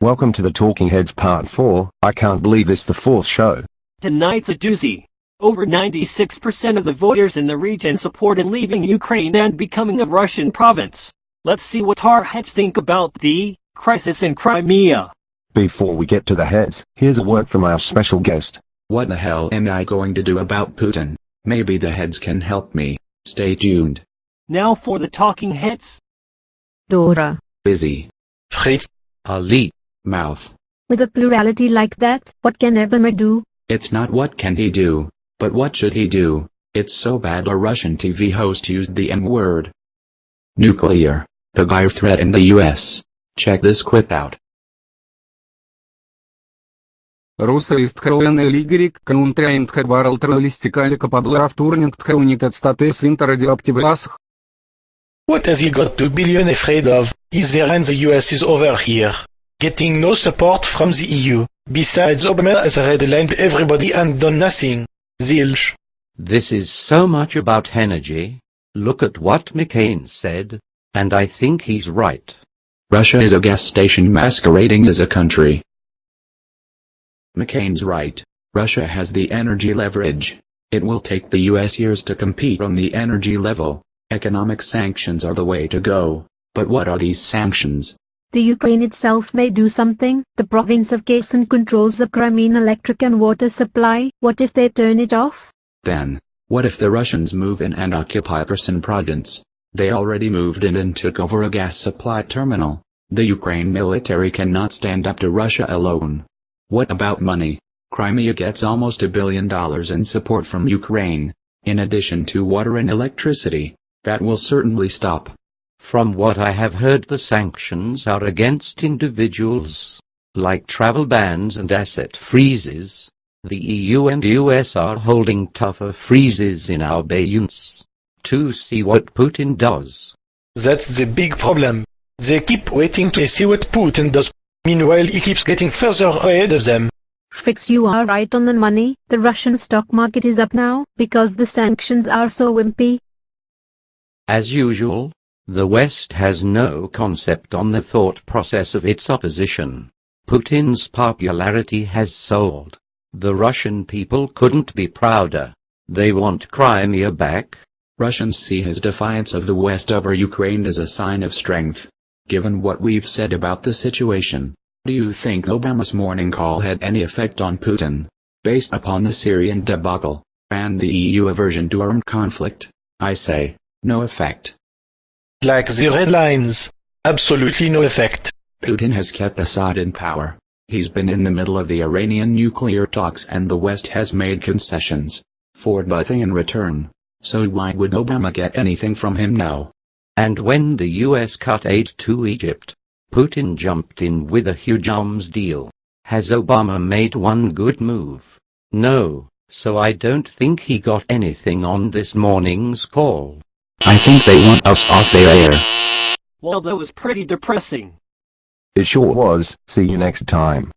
Welcome to the Talking Heads Part 4. I can't believe it's the fourth show. Tonight's a doozy. Over 96% of the voters in the region supported leaving Ukraine and becoming a Russian province. Let's see what our heads think about the crisis in Crimea. Before we get to the heads, here's a word from our special guest. What the hell am I going to do about Putin? Maybe the heads can help me. Stay tuned. Now for the talking heads. Dora. Busy. Fritz. Ali. Mouth. With a plurality like that, what can Obama do? It's not what can he do, but what should he do? It's so bad a Russian TV host used the M-word. Nuclear. The guy threatened the US. Check this clip out. Russist Helene Ligeric country and her world realistically capable of turning her United States into radioactive waste. What has he got to be afraid of? He's there and the US is over here, getting no support from the EU. Besides, Obama has redlined everybody and done nothing. Zilch. This is so much about energy. Look at what McCain said, and I think he's right. Russia is a gas station masquerading as a country. McCain's right. Russia has the energy leverage. It will take the US years to compete on the energy level. Economic sanctions are the way to go. But what are these sanctions? The Ukraine itself may do something. The province of Kherson controls the Crimean electric and water supply. What if they turn it off? Then, what if the Russians move in and occupy Kherson province? They already moved in and took over a gas supply terminal. The Ukraine military cannot stand up to Russia alone. What about money? Crimea gets almost $1 billion in support from Ukraine, in addition to water and electricity. That will certainly stop. From what I have heard, the sanctions are against individuals, like travel bans and asset freezes. The EU and US are holding tougher freezes in our abeyance to see what Putin does. That's the big problem. They keep waiting to see what Putin does. Meanwhile, he keeps getting further ahead of them. Fix, you are right on the money. The Russian stock market is up now, because the sanctions are so wimpy. As usual, the West has no concept on the thought process of its opposition. Putin's popularity has soared. The Russian people couldn't be prouder. They want Crimea back. Russians see his defiance of the West over Ukraine as a sign of strength. Given what we've said about the situation, do you think Obama's morning call had any effect on Putin? Based upon the Syrian debacle, and the EU aversion to armed conflict, I say, no effect. Like the red lines. Absolutely no effect. Putin has kept Assad in power. He's been in the middle of the Iranian nuclear talks and the West has made concessions for nothing in return. So why would Obama get anything from him now? And when the US cut aid to Egypt, Putin jumped in with a huge arms deal. Has Obama made one good move? No, so I don't think he got anything on this morning's call. I think they want us off their air. Well, that was pretty depressing. It sure was. See you next time.